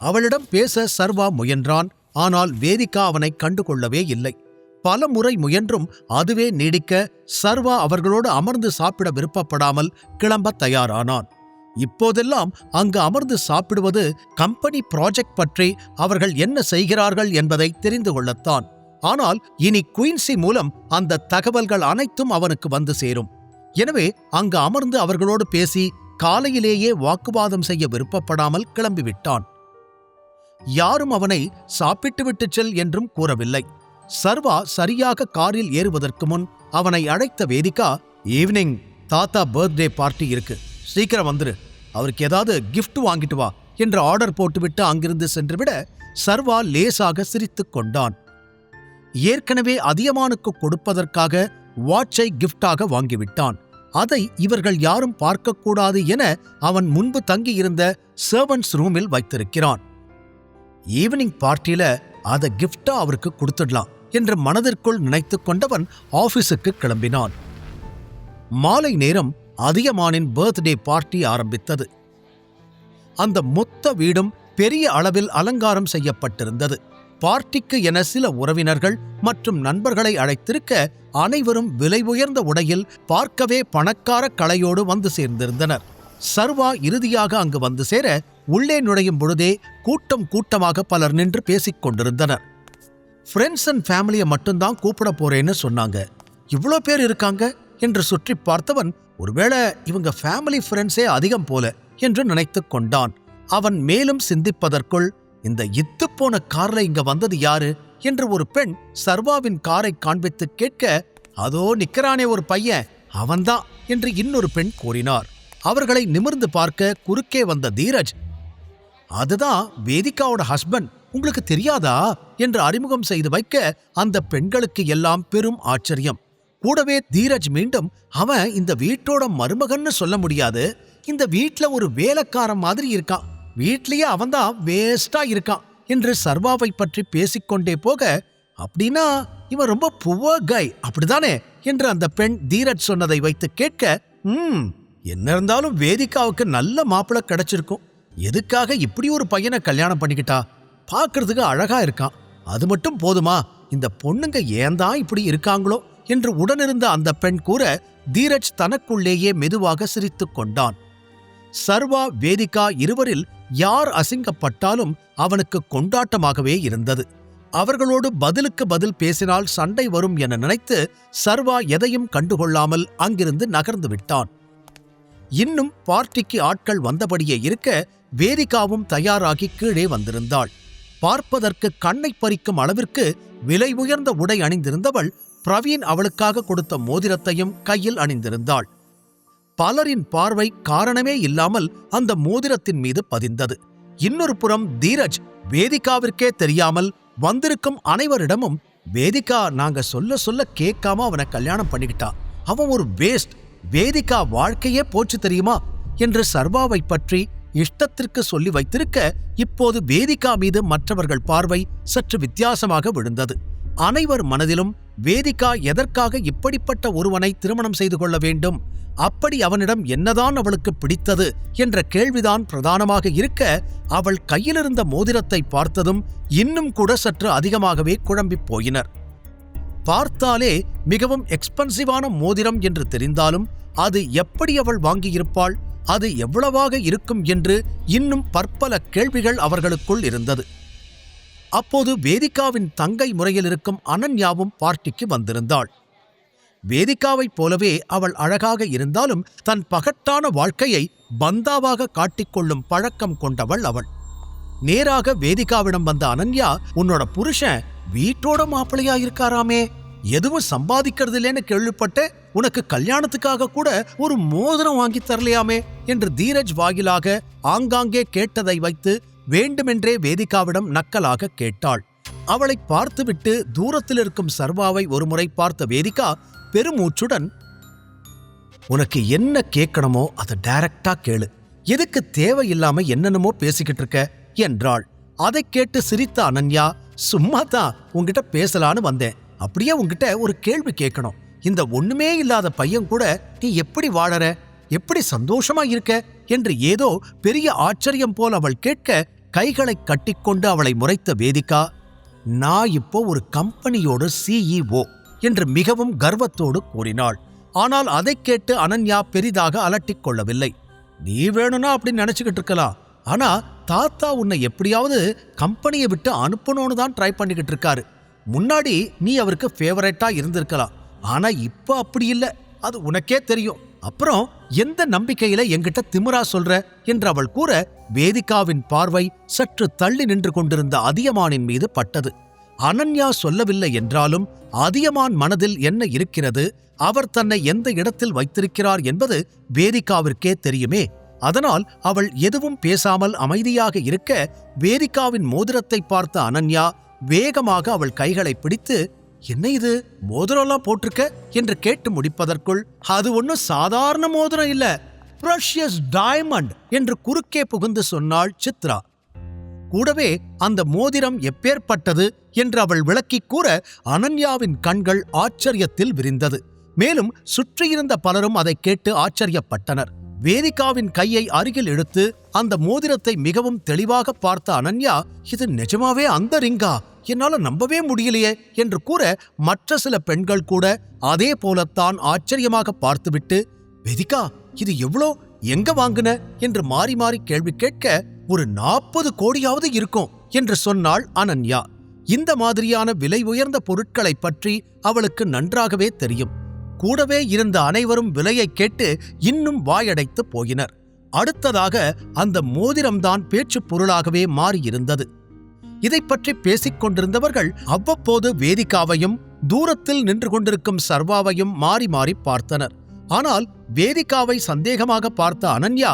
அவளிடம் பேச சர்வா முயன்றான். ஆனால் வேதிகா அவனை கண்டுகொள்ளவே இல்லை. பல முறை முயன்றும் அதுவே நீடிக்க சர்வா அவர்களோடு அமர்ந்து சாப்பிட விருப்பப்படாமல் கிளம்ப தயாரானான். இப்போதெல்லாம் அங்கு அமர்ந்து சாப்பிடுவது கம்பெனி ப்ராஜெக்ட் பற்றி அவர்கள் என்ன செய்கிறார்கள் என்பதை தெரிந்து கொள்ளத்தான். ஆனால் இனி குயின்சி மூலம் அந்த தகவல்கள் அனைத்தும் அவனுக்கு வந்து சேரும். எனவே அங்கு அமர்ந்து அவர்களோடு பேசி காலையிலேயே வாக்குவாதம் செய்ய விருப்பப்படாமல் கிளம்பிவிட்டான். யாரும் அவனை சாப்பிட்டுவிட்டு செல் என்றும் கூறவில்லை. சர்வா சரியாக காரில் ஏறுவதற்கு முன் அவனை அழைத்த வேதிகா, ஈவினிங் தாத்தா பர்த்டே பார்ட்டி இருக்கு, சீக்கிரம் வந்துரு, அவருக்கு ஏதாவது கிஃப்ட் வாங்கிட்டு வா என்று ஆர்டர் போட்டுவிட்டு அங்கிருந்து சென்றுவிட சர்வா லேசாக சிரித்து கொண்டான். ஏற்கனவே அதியமானுக்கு கொடுப்பதற்காக வாட்சை கிஃப்டாக வாங்கிவிட்டான். அதை இவர்கள் யாரும் பார்க்கக்கூடாது என அவன் முன்பு தங்கியிருந்த சர்வன்ட்ஸ் ரூமில் வைத்திருக்கிறான். ஈவினிங் பார்ட்டியில அதை கிஃப்டா அவருக்கு கொடுத்துடலாம் என்று மனதிற்குள் நினைத்து கொண்டவன் ஆபீஸுக்கு கிளம்பினான். மாலை நேரம் அதியமானின் பர்த்டே பார்ட்டி ஆரம்பித்தது. அந்த மொத்த வீடும் பெரிய அளவில் அலங்காரம் செய்யப்பட்டிருந்தது. பார்ட்டிக்கு என சில உறவினர்கள் மற்றும் நண்பர்களை அழைத்திருக்க அனைவரும் விலை உயர்ந்த உடையில் பார்க்கவே பணக்கார கலையோடு வந்து சேர்ந்திருந்தனர். சர்வா இறுதியாக அங்கு வந்து சேர உள்ளே நுழையும் பொழுதே கூட்டம் கூட்டமாக பலர் நின்று பேசிக் கொண்டிருந்தனர். ஃப்ரெண்ட்ஸ் அண்ட் ஃபேமிலியை மட்டும்தான் கூப்பிட போறேன்னு சொன்னாங்க, இவ்வளோ பேர் இருக்காங்க என்று சுற்றி பார்த்தவன் ஒருவேளை இவங்க ஃபேமிலி ஃப்ரெண்ட்ஸே அதிகம் போல என்று நினைத்து கொண்டான். அவன் மேலும் சிந்திப்பதற்குள் இந்த இத்துப்போன கார்ல இங்க வந்தது யாரு என்று ஒரு பெண் சர்வாவின் காரை காண்பித்து கேட்க, அதோ நிக்கிறானே ஒரு பையன், அவன்தான் என்று இன்னொரு பெண் கூறினார். அவர்களை நிமிர்ந்து பார்க்க குறுக்கே வந்த தீரஜ், அதுதான் வேதிகாவோட ஹஸ்பண்ட், உங்களுக்கு தெரியாதா என்று அறிமுகம் செய்து வைக்க அந்த பெண்களுக்கு எல்லாம் பெரும் ஆச்சரியம். கூடவே தீரஜ் மீண்டும், அவன் இந்த வீட்டோட மருமகன்னு சொல்ல முடியாது, இந்த வீட்ல ஒரு வேலைக்காரன் மாதிரி இருக்கான், வீட்லயே அவன்தான் வேஸ்டா இருக்கான் என்று சர்வாவை பற்றி பேசிக்கொண்டே போக, அப்படின்னா இவன் ரொம்ப புவர் கை அப்படிதானே என்று அந்த பெண் தீரஜ் சொன்னதை வைத்து கேட்க, என்ன இருந்தாலும் வேதிகாவுக்கு நல்ல மாப்பிள்ளை கிடைச்சிருக்கும், எதுக்காக இப்படி ஒரு பையனை கல்யாணம் பண்ணிக்கிட்டா, பார்க்கறதுக்கு அழகா இருக்கான், அது மட்டும் போதுமா, இந்த பொண்ணுங்க ஏன்தான் இப்படி இருக்காங்களோ என்று உடனிருந்த அந்த பெண் கூற தீரஜ் தனக்குள்ளேயே மெதுவாக சிரித்து கொண்டான். சர்வா வேதிகா இருவரில் யார் அசிங்கப்பட்டாலும் அவனுக்கு கொண்டாட்டமாகவே இருந்தது. அவர்களோடு பதிலுக்கு பதில் பேசினால் சண்டை வரும் என நினைத்து சர்வா எதையும் கண்டுகொள்ளாமல் அங்கிருந்து நகர்ந்து விட்டான். இன்னும் பார்ட்டிக்கு ஆட்கள் வந்தபடியே இருக்க வேதிகாவும் தயாராகி கீழே வந்திருந்தாள். பார்ப்பதற்கு கண்ணை பறிக்கும் அளவிற்கு விலை உயர்ந்த உடை அணிந்திருந்தவள் பிரவீன் அவளுக்காக கொடுத்த மோதிரத்தையும் கையில் அணிந்திருந்தாள். பலரின் பார்வை காரணமே இல்லாமல் அந்த மோதிரத்தின் மீது பதிந்தது. இன்னொரு புறம் தீரஜ் வேதிகாவிற்கே தெரியாமல் வந்திருக்கும் அனைவரிடமும், வேதிகா நாங்க சொல்ல சொல்ல கேட்காம அவனை கல்யாணம் பண்ணிக்கிட்டா, அவன் ஒரு வேஸ்ட், வேதிகா வாழ்க்கையே போச்சு தெரியுமா என்று சர்வாவை பற்றி இஷ்டத்திற்கு சொல்லி வைத்திருக்க, இப்போது வேதிகா மீது மற்றவர்கள் பார்வை சற்று வித்தியாசமாக விழுந்தது. அனைவர் மனதிலும் வேதிகா எதற்காக இப்படிப்பட்ட ஒருவனை திருமணம் செய்து கொள்ள வேண்டும், அப்படி அவனிடம் என்னதான் அவளுக்கு பிடித்தது என்ற கேள்விதான் பிரதானமாக இருக்க, அவள் கையிலிருந்த மோதிரத்தை பார்த்ததும் இன்னும் கூட சற்று அதிகமாகவே குழம்பிப் போயினர். பார்த்தாலே மிகவும் எக்ஸ்பென்சிவான மோதிரம் என்று தெரிந்தாலும் அது எப்படி அவள் வாங்கியிருப்பாள், அது எவ்வளவாக இருக்கும் என்று இன்னும் பற்பல கேள்விகள் அவர்களுக்குள் இருந்தது. அப்போது வேதிகாவின் தங்கை முறையில் இருக்கும் அனன்யாவும் பார்ட்டிக்கு வந்திருந்தாள். வேதிகாவைப் போலவே அவள் அழகாக இருந்தாலும் தன் பகட்டான வாழ்க்கையை பந்தாவாக காட்டிக்கொள்ளும் பழக்கம் கொண்டவள் அவள். நேராக வேதிகாவிடம் வந்த அனன்யா, உன்னோட புருஷன் வீட்டோட மாப்பிள்ளையா இருக்காராமே, எதுவும் சம்பாதிக்கிறது இல்லைன்னு கேள்விப்பட்டு உனக்கு கல்யாணத்துக்காக கூட ஒரு மோதிரம் வாங்கி தரலையாமே என்று தீரஜ் வாயிலாக ஆங்காங்கே கேட்டதை வைத்து வேண்டுமென்றே வேதிகாவிடம் நக்கலாக கேட்டாள். அவளை பார்த்துவிட்டு தூரத்தில் இருக்கும் சர்வாவை ஒருமுறை பார்த்த வேதிகா பெருமூச்சுடன், உனக்கு என்ன கேட்கணுமோ அதை டைரக்டா கேளு, எதுக்கு தேவையில்லாம என்னென்னமோ பேசிக்கிட்டு இருக்க என்றாள். அதை கேட்டு சிரித்த அனன்யா, சும்மா தான் உன்கிட்ட பேசலான்னு வந்தேன், அப்படியே உன்கிட்ட ஒரு கேள்வி கேட்கணும், இந்த ஒண்ணுமே இல்லாத பையன் கூட நீ எப்படி வாழற, எப்படி சந்தோஷமா இருக்க என்று ஏதோ பெரிய ஆச்சரியம் போல் அவள் கேட்க கைகளை கட்டிக்கொண்டு அவளை முறைத்த வேதிகா, நான் இப்போ ஒரு கம்பெனியோட CEO என்று மிகவும் கர்வத்தோடு கூறினாள். ஆனால் அதைக் கேட்டு அனன்யா பெரிதாக அலட்டிக் கொள்ளவில்லை. நீ வேணும்னா அப்படி நினைச்சுக்கிட்டு இருக்கலாம், ஆனா தாத்தா உன்னை எப்படியாவது கம்பெனியை விட்டு அனுப்பணும்னு தான் ட்ரை பண்ணிக்கிட்டு இருக்காரு. முன்னாடி நீ அவருக்கு ஃபேவரட்டா இருந்திருக்கலாம், ஆனா இப்ப அப்படி இல்லை, அது உனக்கே தெரியும். அப்புறம் எந்த நம்பிக்கையில என்கிட்ட திமிரா சொல்ற என்று அவள் கூற, வேதிகாவின் பார்வை சற்று தள்ளி நின்று கொண்டிருந்த அதியமானின் மீது பட்டது. அனன்யா சொல்லவில்லை என்றாலும் அதியமான் மனதில் என்ன இருக்கிறது, அவர் தன்னை எந்த இடத்தில் வைத்திருக்கிறார் என்பது வேதிகாவிற்கே தெரியுமே. அதனால் அவள் எதுவும் பேசாமல் அமைதியாக இருக்க, வேதிகாவின் மோதிரத்தை பார்த்த அனன்யா வேகமாக அவள் கைகளை பிடித்து, என்ன இது, மோதிரம்லாம் போட்டிருக்க என்று கேட்டு முடிப்பதற்குள், அது ஒன்னும் சாதாரண மோதிரம் இல்ல, பிரஷியஸ் டைமண்ட் என்று குறுக்கே புகுந்து சொன்னாள் சித்ரா. கூடவே அந்த மோதிரம் எப்பேற்பட்டது என்று அவள் விளக்கிக் கூற, அனன்யாவின் கண்கள் ஆச்சரியத்தில் விரிந்தது. மேலும் சுற்றியிருந்த பலரும் அதை கேட்டு ஆச்சரியப்பட்டனர். வேதிகாவின் கையை அருகில் இழுத்து அந்த மோதிரத்தை மிகவும் தெளிவாக பார்த்த அனன்யா, இது நிஜமாவே அந்த ரிங்கா, என்னால நம்பவே முடியலையே என்று கூற, மற்ற சில பெண்கள் கூட அதே போலத்தான் ஆச்சரியமாக பார்த்துவிட்டு, வேதிகா இது எவ்வளோ, எங்க வாங்குன என்று மாறி மாறி கேள்வி கேட்க, ஒரு 40 கோடியாவது இருக்கும் என்று சொன்னாள் அனன்யா. இந்த மாதிரியான விலை உயர்ந்த பொருட்களை பற்றி அவளுக்கு நன்றாகவே தெரியும். கூடவே இருந்த அனைவரும் விலையை கேட்டு இன்னும் வாயடைத்து போயினர். அடுத்ததாக அந்த மோதிரம்தான் பேச்சு பொருளாகவே மாறியிருந்தது. இதை பற்றி பேசிக் கொண்டிருந்தவர்கள் அவ்வப்போது வேதிகாவையும் தூரத்தில் நின்று கொண்டிருக்கும் சர்வாவையும் மாறி மாறி பார்த்தனர். ஆனால் வேதிகாவை சந்தேகமாக பார்த்த அனன்யா,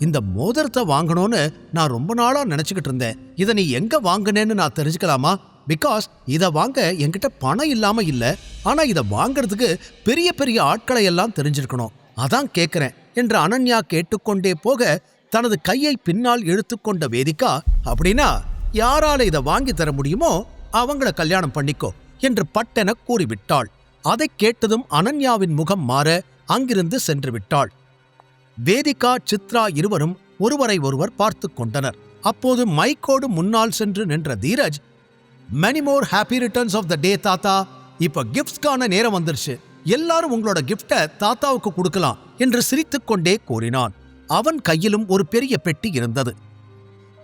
இந்த மோதிரத்தை வாங்கணும்னு நான் ரொம்ப நாளா நினைச்சுக்கிட்டு இருந்தேன், இதை நீ எங்க வாங்கினேன்னு நான் தெரிஞ்சுக்கலாமா? பிகாஸ் இதை வாங்க என்கிட்ட பணம் இல்லாம இல்ல, ஆனா இதை வாங்கறதுக்கு பெரிய பெரிய ஆட்களை எல்லாம் தெரிஞ்சிருக்கணும், அதான் கேட்கிறேன் என்று அனன்யா கேட்டுக்கொண்டே போக, தனது கையை பின்னால் இழுத்துக்கொண்ட வேதிகா, அப்படின்னா யாரால இதை வாங்கி தர முடியுமோ அவங்கள கல்யாணம் பண்ணிக்கோ என்று பட்டென கூறிவிட்டாள். அதை கேட்டதும் அனன்யாவின் முகம் மாற அங்கிருந்து சென்று விட்டாள். வேதிகா, சித்ரா இருவரும் ஒருவரை ஒருவர் பார்த்து கொண்டனர். அப்போது மைக்கோடு முன்னால் சென்று நின்ற Dheeraj, many more happy returns of the day தாத்தா, இப்ப கிஃப்ட்ஸ்கான நேரம் வந்துருச்சு, எல்லாரும் உங்களோட கிஃப்டை தாத்தாவுக்கு கொடுக்கலாம் என்று சிரித்துக்கொண்டே கூறினான். அவன் கையிலும் ஒரு பெரிய பெட்டி இருந்தது.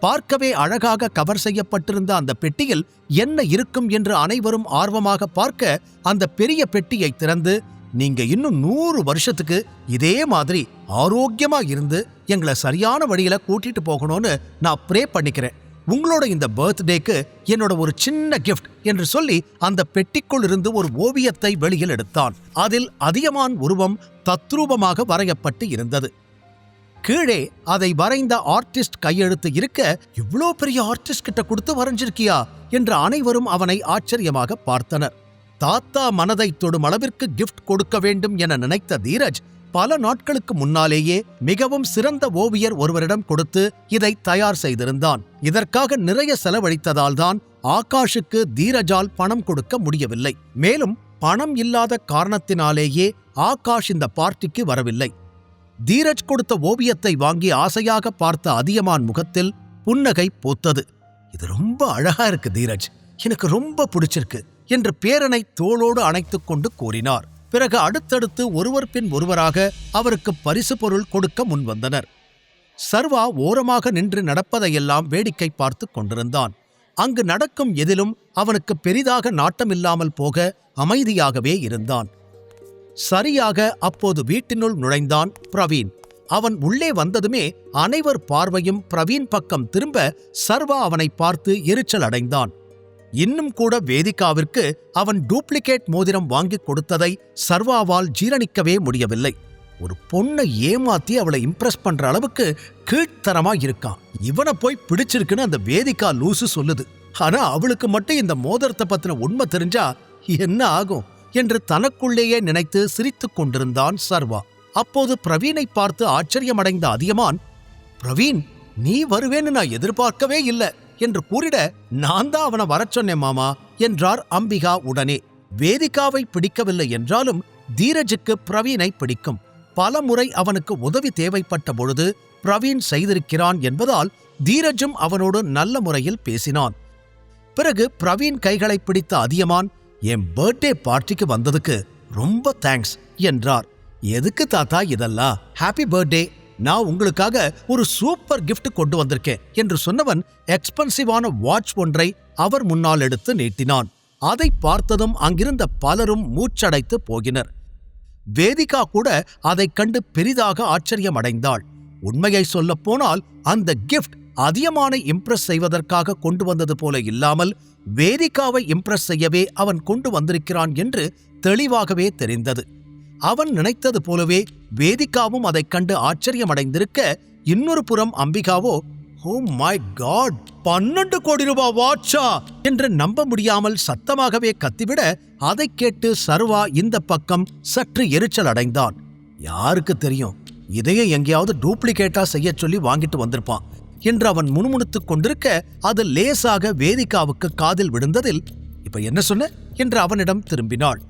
பார்க்கவே அழகாக கவர் செய்யப்பட்டிருந்த அந்த பெட்டியில் என்ன இருக்கும் என்று அனைவரும் ஆர்வமாக பார்க்க, அந்த பெரிய பெட்டியை திறந்து, நீங்க இன்னும் 100 வருஷத்துக்கு இதே மாதிரி ஆரோக்கியமா இருந்து எங்களை சரியான வழியில கூட்டிட்டு போகணும்னு நான் ப்ரே பண்ணிக்கிறேன், உங்களோட இந்த பர்த்டேக்கு என்னோட ஒரு சின்ன கிஃப்ட் என்று சொல்லி அந்த பெட்டிக்குள் இருந்து ஒரு ஓவியத்தை வெளியில் எடுத்தான். அதில் அதியமான் உருவம் தத்ரூபமாக வரையப்பட்டு இருந்தது. கீழே அதை வரைந்த ஆர்டிஸ்ட் கையெழுத்து இருக்க, இவ்வளோ பெரிய ஆர்டிஸ்ட் கிட்ட கொடுத்து வரைஞ்சிருக்கியா என்று அனைவரும் அவனை ஆச்சரியமாக பார்த்தனர். தாத்தா மனதை தொடும் அளவிற்கு கிஃப்ட் கொடுக்க வேண்டும் என நினைத்த தீரஜ் பல நாட்களுக்கு முன்னாலேயே மிகவும் சிறந்த ஓவியர் ஒருவரிடம் கொடுத்து இதை தயார் செய்திருந்தான். இதற்காக நிறைய செலவழித்ததால் தான் ஆகாஷுக்கு தீரஜால் பணம் கொடுக்க முடியவில்லை. மேலும் பணம் இல்லாத காரணத்தினாலேயே ஆகாஷ் இந்த பார்ட்டிக்கு வரவில்லை. தீரஜ் கொடுத்த ஓவியத்தை வாங்கி ஆசையாக பார்த்த அதியமான் முகத்தில் புன்னகை பூத்தது. இது ரொம்ப அழகா இருக்கு தீரஜ், எனக்கு ரொம்ப பிடிச்சிருக்கு என்று பேரனை தோளோடு அணைத்துக் கொண்டு கூறினார். பிறகு அடுத்தடுத்து ஒருவர் பின் ஒருவராக அவருக்கு பரிசு பொருள் கொடுக்க முன்வந்தனர். சர்வா ஓரமாக நின்று நடப்பதையெல்லாம் வேடிக்கை பார்த்து கொண்டிருந்தான். அங்கு நடக்கும் எதிலும் அவனுக்கு பெரிதாக நாட்டமில்லாமல் போக அமைதியாகவே இருந்தான். சரியாக அப்போது வீட்டினுள் நுழைந்தான் பிரவீன். அவன் உள்ளே வந்ததுமே அனைவர் பார்வையும் பிரவீன் பக்கம் திரும்ப சர்வா அவனை பார்த்து எரிச்சல் அடைந்தான். இன்னும் கூட வேதிகாவிற்கு அவன் டூப்ளிகேட் மோதிரம் வாங்கி கொடுத்ததை சர்வாவால் ஜீரணிக்கவே முடியவில்லை. ஒரு பொண்ணை ஏமாத்தி அவளை இம்ப்ரெஸ் பண்ற அளவுக்கு கீழ்த்தரமா இருக்கான். இவனை போய் பிடிச்சிருக்குன்னு அந்த வேதிகா லூசு சொல்லுது. ஆனா அவளுக்கு மட்டும் இந்த மோதிரத்தை பத்தின உண்மை தெரிஞ்சா என்ன ஆகும் என்று தனக்குள்ளேயே நினைத்து சிரித்துக் கொண்டிருந்தான் சர்வா. அப்போது பிரவீனை பார்த்து ஆச்சரியமடைந்த அதியமான், பிரவீன், நீ வருவேன்னு நான் எதிர்பார்க்கவே இல்லை என்று கூறிட, நான் தான் அவனை வரச் சொன்னேன் மாமா என்றார் அம்பிகா உடனே. வேதிகாவை பிடிக்கவில்லை என்றாலும் தீரஜுக்கு பிரவீனை பிடிக்கும். பல முறை அவனுக்கு உதவி தேவைப்பட்ட பொழுது பிரவீன் செய்திருக்கிறான் என்பதால் தீரஜும் அவனோடு நல்ல முறையில் பேசினான். பிறகு பிரவீன் கைகளை பிடித்த அதியமான், என் பர்த்டே பார்ட்டிக்கு வந்ததுக்கு ரொம்ப தேங்க்ஸ் என்றார். எதுக்கு தாத்தா இதெல்லாம்? ஹாப்பி பர்த்டே, நான் உங்களுக்காக ஒரு சூப்பர் கிஃப்ட் கொண்டு வந்திருக்கேன் என்று சொன்னவன் எக்ஸ்பென்சிவான வாட்ச் ஒன்றை அவர் முன்னால் எடுத்து நீட்டினான். அதை பார்த்ததும் அங்கிருந்த பலரும் மூச்சடைத்து போகினர். வேதிகா கூட அதைக் கண்டு பெரிதாக ஆச்சரியமடைந்தாள். உண்மையை சொல்லப்போனால் அந்த கிஃப்ட் அதியமானை இம்ப்ரெஸ் செய்வதற்காக கொண்டு வந்தது போல இல்லாமல் வேதிகாவை இம்ப்ரெஸ் செய்யவே அவன் கொண்டு வந்திருக்கிறான் என்று தெளிவாகவே தெரிந்தது. அவன் நினைத்தது போலவே வேதிகாவும் அதைக் கண்டு ஆச்சரியமடைந்திருக்க, இன்னொரு புறம் அம்பிகாவோ, ஓ மை காட், 12 கோடி ரூபாய் வாட்சா என்று நம்ப முடியாமல் சத்தமாகவே கத்திவிட, அதைக் கேட்டு சர்வா இந்த பக்கம் சற்று எரிச்சல் அடைந்தான். யாருக்கு தெரியும், இதையே எங்கேயாவது டூப்ளிகேட்டா செய்ய சொல்லி வாங்கிட்டு வந்திருப்பான் என்று அவன் முணுமுணுத்துக் கொண்டிருக்க, அது லேசாக வேதிகாவுக்கு காதில் விழுந்ததில், இப்ப என்ன சொன்ன என்று அவனிடம் திரும்பினாள்.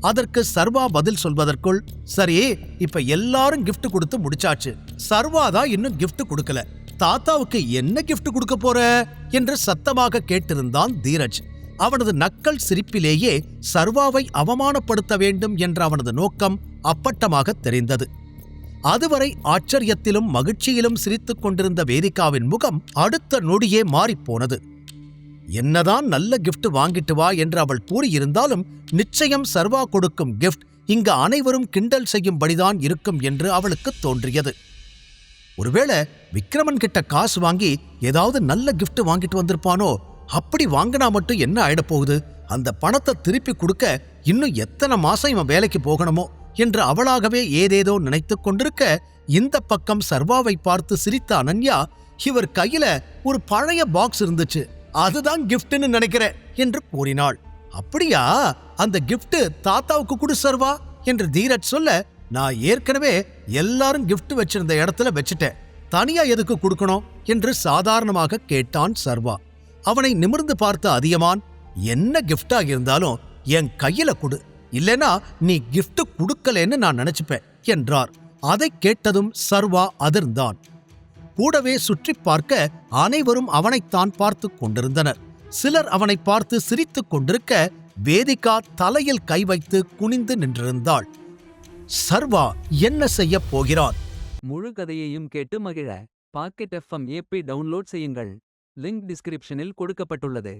அதற்கு சர்வா பதில் சொல்வதற்குள், சரி இப்ப எல்லாரும் கிஃப்ட் கொடுத்து முடிச்சாச்சு, சர்வாதான் இன்னும் கிஃப்ட் கொடுக்கல, தாத்தாவுக்கு என்ன கிஃப்ட் கொடுக்க போற என்று சத்தமாக கேட்டிருந்தான் தீரஜ். அவனது நக்கல் சிரிப்பிலேயே சர்வாவை அவமானப்படுத்த வேண்டும் என்ற அவனது நோக்கம் அப்பட்டமாக தெரிந்தது. அதுவரை ஆச்சரியத்திலும் மகிழ்ச்சியிலும் சிரித்துக் கொண்டிருந்த வேதிகாவின் முகம் அடுத்த நொடியே மாறிப்போனது. என்னதான் நல்ல கிஃப்ட் வாங்கிட்டு வா என்று அவள் கூறியிருந்தாலும் நிச்சயம் சர்வா கொடுக்கும் கிஃப்ட் இங்கு அனைவரும் கிண்டல் செய்யும்படிதான் இருக்கும் என்று அவளுக்கு தோன்றியது. ஒருவேளை விக்ரமன் கிட்ட காசு வாங்கி ஏதாவது நல்ல கிஃப்ட் வாங்கிட்டு வந்திருப்பானோ? அப்படி வாங்கினா மட்டும் என்ன ஆயிடப் போகுது? அந்த பணத்தை திருப்பி கொடுக்க இன்னும் எத்தனை மாசம் இவன் வேலைக்கு போகணுமோ என்று அவளாகவே ஏதேதோ நினைத்துக் கொண்டிருக்க, இந்த பக்கம் சர்வாவை பார்த்து சிரித்த அனன்யா, இவர் கையில ஒரு பழைய பாக்ஸ் இருந்துச்சு, அதுதான் கிஃப்ட்னு நினைக்கிறேன் என்று கூறினாள். அப்படியா? அந்த கிஃப்ட் தாத்தாவுக்கு கொடு சர்வா என்று தீரஜ் சொல்ல, நான் ஏற்கனவே எல்லாரும் கிஃப்ட் வச்சிருந்த இடத்துல வச்சுட்டேன், தனியா எதுக்கு கொடுக்கணும் என்று சாதாரணமாக கேட்டான் சர்வா. அவனை நிமிர்ந்து பார்த்த அதியமான், என்ன கிஃப்டா இருந்தாலும் என் கையில கொடு, இல்லைனா நீ கிஃப்ட் கொடுக்கலன்னு நான் நினைச்சுப்பேன் என்றார். அதை கேட்டதும் சர்வா அதிர்ந்தான். கூடவே சுற்றி பார்க்க அனைவரும் அவனைத்தான் பார்த்து கொண்டிருந்தனர். சிலர் அவனை பார்த்து சிரித்துக் கொண்டிருக்க, வேதிகா தலையில் கை வைத்து குனிந்து நின்றிருந்தாள். சர்வா என்ன செய்ய போகிறான்? முழு கதையையும் கேட்டு மகிழ பாக்கெட் FM ஆப்பை டவுன்லோட் செய்யுங்கள். லிங்க் டிஸ்கிரிப்ஷனில் கொடுக்கப்பட்டுள்ளது.